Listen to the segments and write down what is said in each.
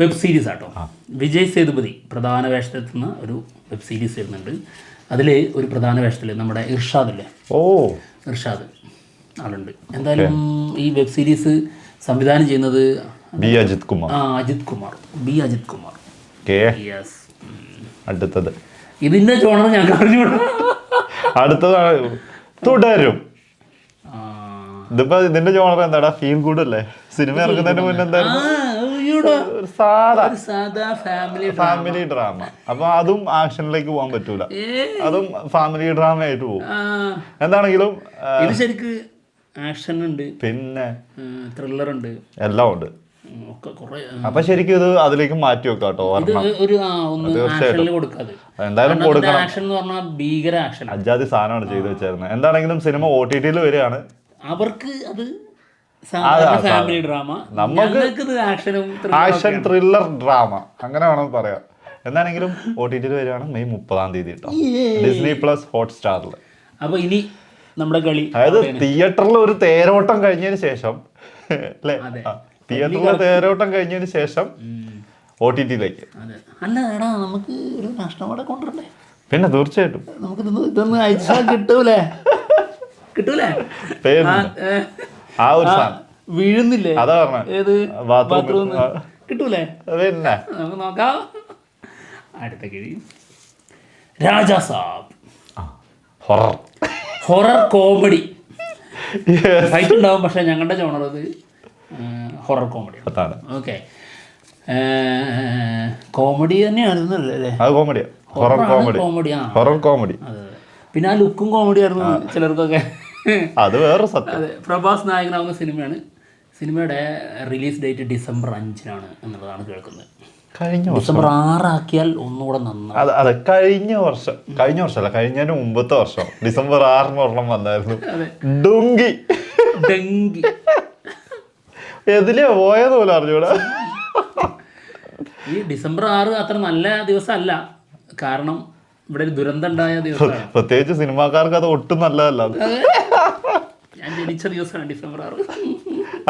Web series ആട്ടോ. വിജയ് സേതുപതി പ്രധാന വേഷത്തിലെത്തുന്ന ഒരു വെബ് സീരീസ് വരുന്നുണ്ട്. അതിൽ ഒരു പ്രധാന വേഷത്തിൽ നമ്മുടെ ഇർഷാദല്ലേ, ഇർഷാദ് ആളുണ്ട്. എന്തായാലും ഈ വെബ് സീരീസ് സംവിധാനം ചെയ്യുന്നത് അജിത് കുമാർ. അജിത് കുമാർ. യെസ്. അടുത്തത് ഇതിന്റെ ജോണർ ഞാൻ അറിഞ്ഞൂടാ. അടുത്തതാണ് തുടരും. ഇതിപ്പോ ഇതിന്റെ ജോണർ എന്താടാ? ഫീൽ ഗുഡ് അല്ലേ? സിനിമ ഇറങ്ങുന്നതിന് മുന്നേ എന്തായിരുന്നു? സാധാ ഫാമിലി ഡ്രാമ. അപ്പൊ അതും ആക്ഷനിലേക്ക് പോകാൻ പറ്റൂല, അതും ഫാമിലി ഡ്രാമ ആയിട്ട് പോകും. എന്താണെങ്കിലും ശരിക്ക് ആക്ഷൻ ഉണ്ട്, പിന്നെ ത്രില്ലർ ഉണ്ട്, എല്ലാം ഉണ്ട്. അപ്പൊ ശരിക്കും ഇത് അതിലേക്ക് മാറ്റി വെക്കാം കേട്ടോ. എന്തായാലും കൊടുക്കണം. ഭീകര ആക്ഷൻ അജാതി സാധനമാണ് ചെയ്തു വെച്ചായിരുന്നത്. എന്താണെങ്കിലും സിനിമ OTT-ൽ വരികയാണ്. അവർക്ക് അത് ഫാമിലി ഡ്രാമ, നമുക്ക് ആക്ഷൻ ത്രില്ലർ ഡ്രാമ അങ്ങനെ വേണമെന്ന് പറയാം. എന്താണെങ്കിലും OTT-ൽ വരികയാണ് May 30 കേട്ടോ, Disney+ Hotstar-ൽ. അപ്പൊ ഇനി നമ്മുടെ കളി, അതായത് തിയേറ്ററിൽ ഒരു തേരോട്ടം കഴിഞ്ഞതിന് ശേഷം അല്ലേ, തിയേറ്ററിലെ തേരോട്ടം കഴിഞ്ഞതിന് ശേഷം OTT-ലേക്ക്. അല്ല എടാ, നമുക്ക് ഒരു നഷ്ടമോടെ കൊണ്ടുവരണ്ടേ? പിന്നെ തീർച്ചയായിട്ടും നമുക്ക് ഇതൊന്നും അയച്ചാൽ കിട്ടൂലേ? ആ ഒരു സാധനം വീഴുന്നില്ലേ? അതാ പറഞ്ഞ ഏത് ബാത്റൂം കിട്ടൂലേ? പിന്നെ നമുക്ക് നോക്കാം. അടുത്ത കിഴി Raja Saab. Horror comedy fight ഉണ്ടാവും, പക്ഷെ ഞങ്ങളുടെ ജോണർ അത് ഹൊറർ കോമഡി. ഓക്കെ, കോമഡി തന്നെയായിരുന്നല്ലേ? Horror comedy. പിന്നെ ആ ലുക്കും കോമഡി ആയിരുന്നു ചിലർക്കൊക്കെ. അത് വേറെ സത്യം. അതെ, പ്രഭാസ് നായകനാവുന്ന സിനിമയാണ്. സിനിമയുടെ റിലീസ് ഡേറ്റ് December 5 എന്നുള്ളതാണ് കേൾക്കുന്നത്. December 6 ആക്കിയാൽ ഒന്നുകൂടെ നന്നായി. അതെ, കഴിഞ്ഞ വർഷമല്ല, കഴിഞ്ഞതിന് മുമ്പത്തെ വർഷം December 6 ഒരെണ്ണം വന്നായിരുന്നു. ഡുങ്കി എതിലെയാ പോയത് പോലെ അറിഞ്ഞൂടാ. ഈ December 6 അത്ര നല്ല ദിവസമല്ല, കാരണം ഇവിടെ ഒരു ദുരന്തം ഉണ്ടായ ദിവസമാണ്. പ്രത്യേകിച്ച് സിനിമാക്കാർക്ക് അത് ഒട്ടും നല്ലതല്ല. ഞാൻ ജനിച്ച ദിവസമാണ് December 6.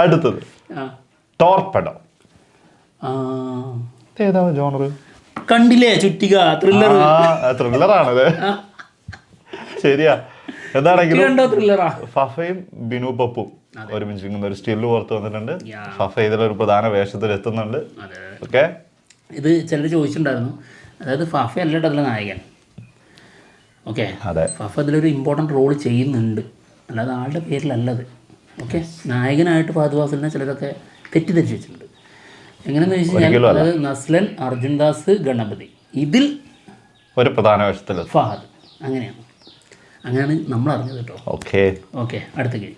അടുത്തത് ടോർപെഡോ. ഏതാ ജോണർ? കണ്ടില്ലേ, ചുറ്റിക ത്രില്ലറാണല്ലേ? ശരിയാ. എന്താണെങ്കിലും ത്രില്ലറാ. ഫഫയും ബിനു പപ്പും ഒരുമിച്ചിരിക്കുന്ന ഒരു സ്റ്റില്ല് പുറത്ത് വന്നിട്ടുണ്ട്. ഫഫ ഇതിലൊരു പ്രധാന വേഷത്തിൽ എത്തുന്നുണ്ട്. ഓക്കെ, ഇത് ചിലർ ചോദിച്ചിട്ടുണ്ടായിരുന്നു, അതായത് ഫഫ അല്ല അതിലെ നായകൻ. ഓക്കെ, ഫഫ അതിലൊരു ഇമ്പോർട്ടൻറ്റ് റോൾ ചെയ്യുന്നുണ്ട്, അല്ലാതെ ആളുടെ പേരിലല്ലത്. ഓക്കെ, നായകനായിട്ട് ഫഹദ് ഫാസിലിനെ ചിലരൊക്കെ തെറ്റിദ്ധരിച്ച് വെച്ചിട്ടുണ്ട്. എങ്ങനെയെന്ന് വെച്ച് കഴിഞ്ഞാൽ, അതായത് നസ്ലൻ, അർജുൻ ദാസ്, ഗണപതി, ഇതിൽ ഒരു പ്രധാന വേഷത്തിൽ ഫഹദ്, അങ്ങനെയാണ് നമ്മൾ അറിഞ്ഞത് കേട്ടോ. ഓക്കെ, അടുത്ത കിഴി.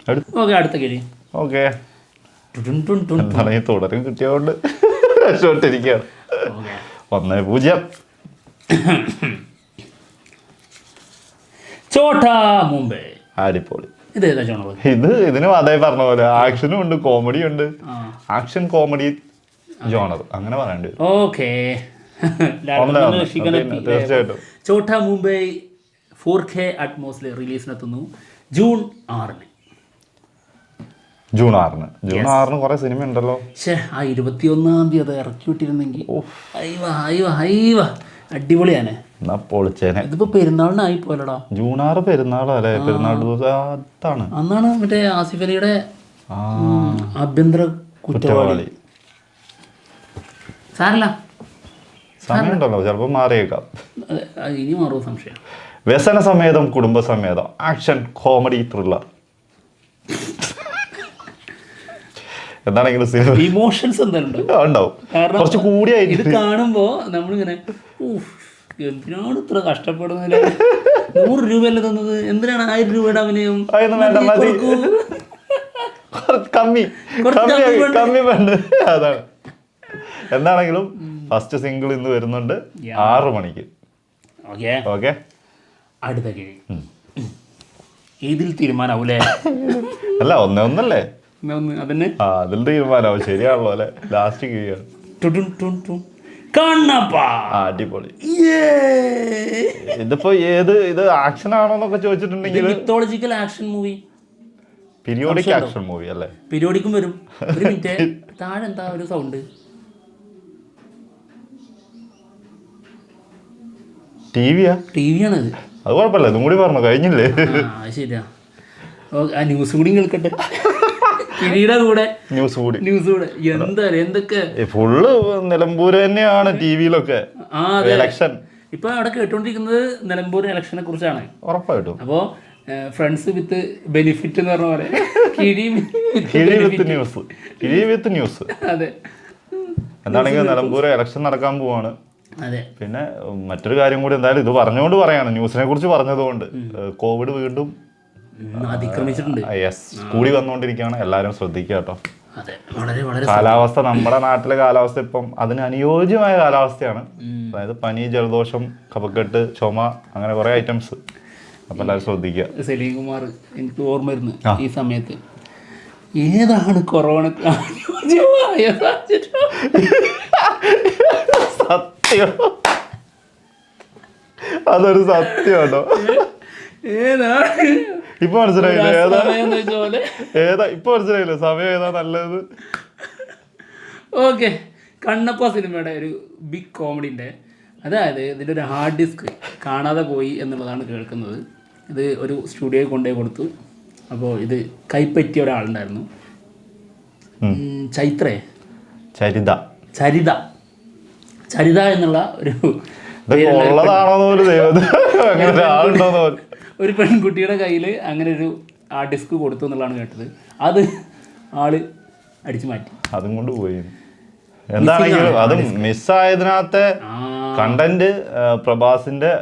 തുടരും കിട്ടിയോണ്ട് രക്ഷപ്പെട്ടിരിക്കുകയാണ്. 1-0. ചോട്ടാ മുംബൈ. അടിപൊളി. ഇത് ഏതാ ജോണർ? ഇതിനും അതേ പറഞ്ഞ പോലെ ആക്ഷനും ഉണ്ട്, കോമഡിയും ഉണ്ട്. ആക്ഷൻ കോമഡി ജോണർ അങ്ങനെ പറയേണ്ടി വരും. ഓക്കെ, തീർച്ചയായിട്ടും. ചോട്ടാ മുംബൈ 4K അറ്റ്മോസിൽ റിലീസിനെത്തുന്നു June 6. ജൂൺ 6 കുറെ സിനിമ ഉണ്ടല്ലോ. ആ 21 അത് ഇറക്കി വിട്ടിരുന്നെങ്കിൽ അടിപൊളിയാണ്. ഇതിപ്പോ പെരുന്നാളിനായി പോലടാ. June 6 പെരുന്നാളല്ലേ? പെരുന്നാൾ ദിവസം അന്നാണ് മറ്റേ ആസിഫ് അലിയുടെ ആഭ്യന്തര കുറ്റവാളി. സാരല്ല, സമയമുണ്ടല്ലോ, ചിലപ്പോൾ മാറിയേക്കാം. ഇനി മാറുമോ സംശയം. വ്യസന സമേതം കുടുംബസമേതം ആക്ഷൻ കോമഡി ത്രില്ലർ. എന്താണെങ്കിലും ഇമോഷൻസ് എന്തായാലും ഉണ്ടാവും. കുറച്ച് കൂടിയായി ഇത് കാണുമ്പോ നമ്മളിങ്ങനെ എന്തിനാണ് ഇത്ര കഷ്ടപ്പെടുന്നില്ല, 100 രൂപയല്ലേ തന്നത്, എന്തിനാണ് 1000 രൂപയുടെ അഭിനയം, കമ്മി വേണ്ട. അതാണ്. എന്താണെങ്കിലും ഫസ്റ്റ് സിംഗിൾ ഇന്ന് വരുന്നുണ്ട് 6 മണിക്ക്. ഓക്കെ, അടുത്ത കിഴി. ഇതിൽ തീരുമാനാവൂലേ? അല്ല, ഒന്നല്ലേ അതന്നെ, അതിൽ തീരുമാനാവും. ശരിയാണല്ലോ അല്ലെ? ലാസ്റ്റ് കിഴിയാണ്. അടിപൊളി. ഇതിപ്പോ ഇത് ആക്ഷൻ ആണോന്നൊക്കെ ചോദിച്ചിട്ടുണ്ടെങ്കിൽ mythological action movie, periodic action movie അല്ലേ? പീരിയോഡിക്കും വരും. ഒരു മിനിറ്റ്, താഴെ എന്താ ഒരു സൗണ്ട്? ടിവിയാ? ടിവിയാണത്. അത് കുഴപ്പമില്ല, ഇതും കൂടി പറഞ്ഞു കഴിഞ്ഞില്ലേ? അത് ശരിയാ. ആ ന്യൂസ് കൂടി കേൾക്കട്ടെ. കിഴിയുടെ കൂടെ ന്യൂസ് കൂടെ എന്താ എന്തൊക്കെ ഫുള്ള് നിലമ്പൂര് തന്നെയാണ് ടിവിയിലൊക്കെ ഇലക്ഷൻ. ഇപ്പൊ അവിടെ കേട്ടോണ്ടിരിക്കുന്നത് നിലമ്പൂർ ഇലക്ഷനെ കുറിച്ചാണ്. ഉറപ്പായിട്ടും. അപ്പോ ഫ്രണ്ട്സ് വിത്ത് ബെനിഫിറ്റ് എന്ന് പറഞ്ഞ പോലെ കിഴി വിത്ത് ന്യൂസ്. അതെ, എന്താണെങ്കിലും നിലമ്പൂർ ഇലക്ഷൻ നടക്കാൻ പോവാണ്. അതെ. പിന്നെ മറ്റൊരു കാര്യം കൂടി, എന്തായാലും ഇത് പറഞ്ഞുകൊണ്ട് പറയാണ്, ന്യൂസിനെ കുറിച്ച് പറഞ്ഞതുകൊണ്ട്, കോവിഡ് വീണ്ടും അതിക്രമിച്ചിട്ടുണ്ട്. കൂടി വന്നുകൊണ്ടിരിക്കുകയാണ്. എല്ലാവരും ശ്രദ്ധിക്കുക കേട്ടോ. വളരെ കാലാവസ്ഥ, നമ്മുടെ നാട്ടിലെ കാലാവസ്ഥ ഇപ്പം അതിന് അനുയോജ്യമായ കാലാവസ്ഥയാണ്. അതായത് പനി, ജലദോഷം, കഫക്കെട്ട്, ചുമ, അങ്ങനെ കുറെ ഐറ്റംസ്. അപ്പൊ എല്ലാവരും ശ്രദ്ധിക്കുക. സലീം കുമാർ എനിക്ക് ഓർമ്മ വരുന്നു ഈ സമയത്ത്, ഏതാണ് കൊറോണ സത്യം, അതൊരു സത്യമാണോ? ഏതാണ് ഇപ്പൊ മനസ്സിലായില്ലേ ഏതാ? ഇപ്പൊ മനസ്സിലായില്ലേ സമയം ഏതാ നല്ലത്? ഓക്കെ, കണ്ണപ്പ സിനിമയുടെ ഒരു ബിഗ് കോമഡിൻ്റെ, അതായത് ഇതിൻ്റെ ഒരു ഹാർഡ് ഡിസ്ക് കാണാതെ പോയി എന്നുള്ളതാണ് കേൾക്കുന്നത്. ഇത് ഒരു സ്റ്റുഡിയോയിൽ കൊണ്ടുപോയി കൊടുത്തു. അപ്പോൾ ഇത് കൈപ്പറ്റിയ ഒരാളുണ്ടായിരുന്നു, ചരിത എന്നുള്ള ഒരു പെൺകുട്ടിയുടെ കയ്യിൽ അങ്ങനെ ഒരു ഹാർഡ് ഡിസ്ക് കൊടുത്തു എന്നുള്ളതാണ് കേട്ടത്. അത് ആള് അടിച്ചു മാറ്റി, അതും കൊണ്ട് പോയി. എന്താണെങ്കിലും അതും മിസ്സായതിനകത്തെ കണ്ടന്റ് പ്രഭാസിന്റെ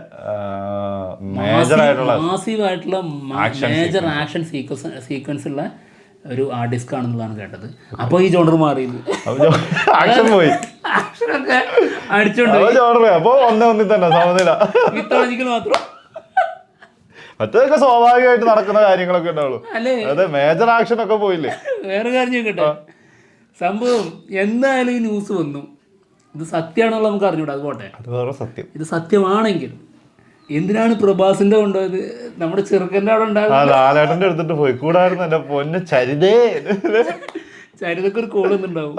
മാസീവായിട്ടുള്ള മേജർ ആക്ഷൻ സീക്വൻസ് ഉള്ള ഒരു ഹാർഡ് ഡിസ്ക് ആണെന്നുള്ളതാണ് കേട്ടത്. അപ്പോൾ ഈ ജോണർ മാറി, ആക്ഷൻ പോയി, ആക്ഷനൊക്കെ അടിച്ചോണ്ട് മിത്തോളജിക്കൽ മാത്രം. മറ്റൊക്കെ സ്വാഭാവികമായിട്ട് നടക്കുന്ന കാര്യങ്ങളൊക്കെ ഉണ്ടാവുള്ളൂ. അതെ, മേജർ ആക്ഷൻ ഒക്കെ പോയില്ലേ. വേറെ കാര്യം ചോദിക്കട്ടെ, സംഭവം എന്തായാലും ഈ ന്യൂസ് വന്നു, ഇത് സത്യമാണെന്നുള്ള നമുക്ക് അറിഞ്ഞൂടാ, അത് പോട്ടെ, അത് വേറെ സത്യം. ഇത് സത്യമാണെങ്കിൽ എന്തിനാണ് പ്രഭാസിന്റെ കൊണ്ടുപോയത്? നമ്മുടെ ചെറുക്കൻ്റെ അവിടെ ഉണ്ടാകും, ലാലേട്ടന്റെ എടുത്തിട്ട് പോയി കൂടായിരുന്നു. എന്റെ പൊന്ന് ചരിതൊക്കെ ഒരു കോൾ ഒന്നുണ്ടാവും.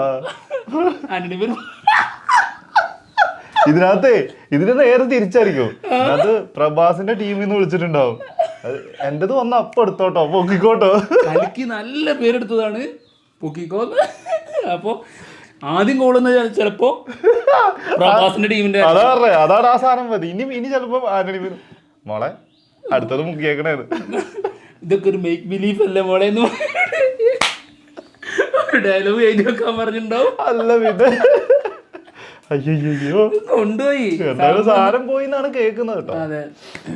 ഇതിന് നേരെ തിരിച്ചായിരിക്കും. അത് പ്രഭാസിന്റെ ടീമിൽ നിന്ന് വിളിച്ചിട്ടുണ്ടാവും, എന്റേത് വന്ന അപ്പൊ എടുത്തോട്ടോ, പൊക്കിക്കോട്ടോ. കളിക്ക് നല്ല പേരെടുത്തതാണ്, പൊക്കിക്കോ. അപ്പൊ ആദ്യം കോളുന്ന ചിലപ്പോ പ്രഭാസിന്റെ ടീമിന്റെ, അതാണ് ആ സാധനം മതി. ഇനി ചിലപ്പോ മോളെ അടുത്തത് മുക്കിയേക്കണേന്ന്, ഇതൊക്കെ ഒരു മേക്ക് ബിലീഫ് അല്ലേ മോളെ എന്ന് ഡയലോഗ് എഴുതി വെക്കാൻ പറഞ്ഞിട്ടുണ്ടാവും. അല്ല പിന്നെ അയ്യോ കൊണ്ടുപോയി, എന്തായാലും സാധനം പോയി എന്നാണ് കേൾക്കുന്നത് കേട്ടോ.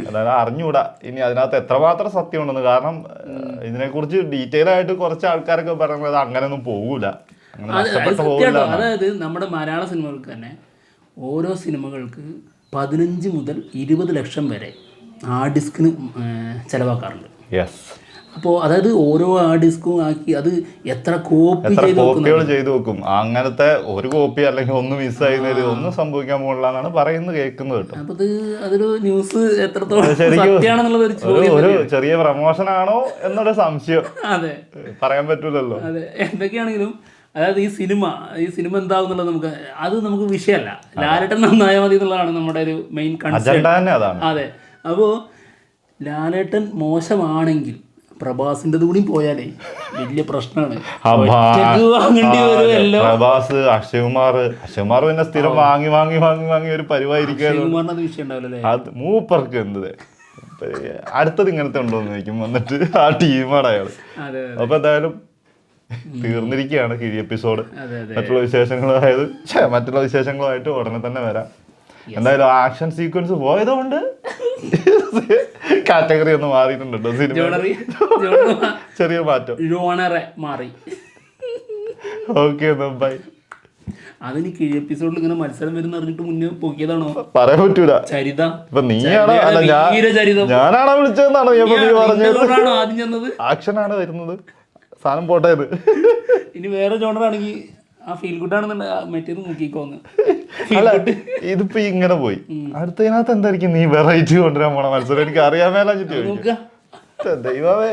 അതായത് അറിഞ്ഞൂടാ ഇനി അതിനകത്ത് എത്രമാത്രം സത്യം ഉണ്ടെന്ന്. കാരണം ഇതിനെക്കുറിച്ച് ഡീറ്റെയിൽ ആയിട്ട് കുറച്ച് ആൾക്കാരൊക്കെ പറയുന്നത് അങ്ങനെയൊന്നും പോകൂല, അതായത് നമ്മുടെ മലയാള സിനിമകൾക്ക് തന്നെ ഓരോ സിനിമകൾക്ക് 15 മുതൽ 20 ലക്ഷം വരെ ഹാർഡ് ഡിസ്കിന് ചിലവാക്കാറുണ്ട്. അപ്പോൾ അതായത് ഓരോ ഹാർഡ് ഡിസ്കും ആക്കി അത് എത്ര കോപ്പികൾ ചെയ്ത് വെക്കും. അങ്ങനത്തെ ഒരു കോപ്പി അല്ലെങ്കിൽ ഒന്ന് മിസ്സായിരുന്നതിൽ ഒന്നും സംഭവിക്കാൻ പോകില്ലെന്നാണ് പറയുന്നത്, കേൾക്കുന്നത് കേട്ടോ. അപ്പൊ അതൊരു ന്യൂസ് എത്രത്തോളം സത്യമാണെന്നുള്ളത് ഒരു ചെറിയ പ്രമോഷൻ ആണോ എന്നൊരു സംശയം. അതെ, പറയാൻ പറ്റൂലല്ലോ. അതെ, എന്തൊക്കെയാണെങ്കിലും അതായത് ഈ സിനിമ എന്താവുന്നുള്ളത് നമുക്ക് വിഷയമല്ല. ലാലേട്ടൻ നന്നായാൽ മതി എന്നുള്ളതാണ് നമ്മുടെ ഒരു മെയിൻ കൺസേൺ. അതെ, അപ്പോൾ ലാലേട്ടൻ മോശമാണെങ്കിൽ പ്രഭാസിന്റെ കൂടി പോയാലേ വലിയ പ്രശ്നമാണ്. പ്രഭാസ്, അക്ഷയകുമാർ പിന്നെ സ്ഥിരം വാങ്ങി ഒരു പരിവായിരിക്കും. അത് മൂപ്പർക്ക് എന്ത് അടുത്തത് ഇങ്ങനത്തെ ഉണ്ടോന്ന് ചോദിക്കും വന്നിട്ട് ആ ടീമാണ് അയാൾ. അപ്പൊ എന്തായാലും തീർന്നിരിക്കുകയാണ് കിഴി എപ്പിസോഡ്. മറ്റുള്ള വിശേഷങ്ങളുമായിട്ട് ഉടനെ തന്നെ വരാം. എന്തായാലും ആക്ഷൻ സീക്വൻസ് പോയതുകൊണ്ട് കാറ്റഗറി ഒന്ന് മാറിയിട്ടുണ്ടോ സിനിമ, ചെറിയ മാറ്റം മാറി. Okay, bye. അതിന് കിഴി എപ്പിസോഡിൽ ഇങ്ങനെ മത്സരം വരുന്ന അറിഞ്ഞിട്ട് മുന്നേ പൊക്കിയതാണോ പറയാൻ പറ്റൂല. ചരിത ഇപ്പൊ ഞാനാണോ വിളിച്ചതെന്നാണോ നീ പറഞ്ഞത്? ആദ്യം ചെന്നത് ആക്ഷനാണ് വരുന്നത്, സാധനം പോട്ടേത്. ഇനി വേറെ ജോണറാണെങ്കിൽ ആ ഫീൽ ഗുഡ് ആണെന്നുണ്ട്, മറ്റേത് നോക്കിക്കോന്ന്. അല്ല, ഇതിപ്പോ ഇങ്ങനെ പോയി, അടുത്തതിനകത്ത് എന്തായിരിക്കും നീ വെറൈറ്റി കൊണ്ടുവരാൻ പോണ മത്സരം? എനിക്ക് അറിയാൻ മേലാ. ദൈവമേ.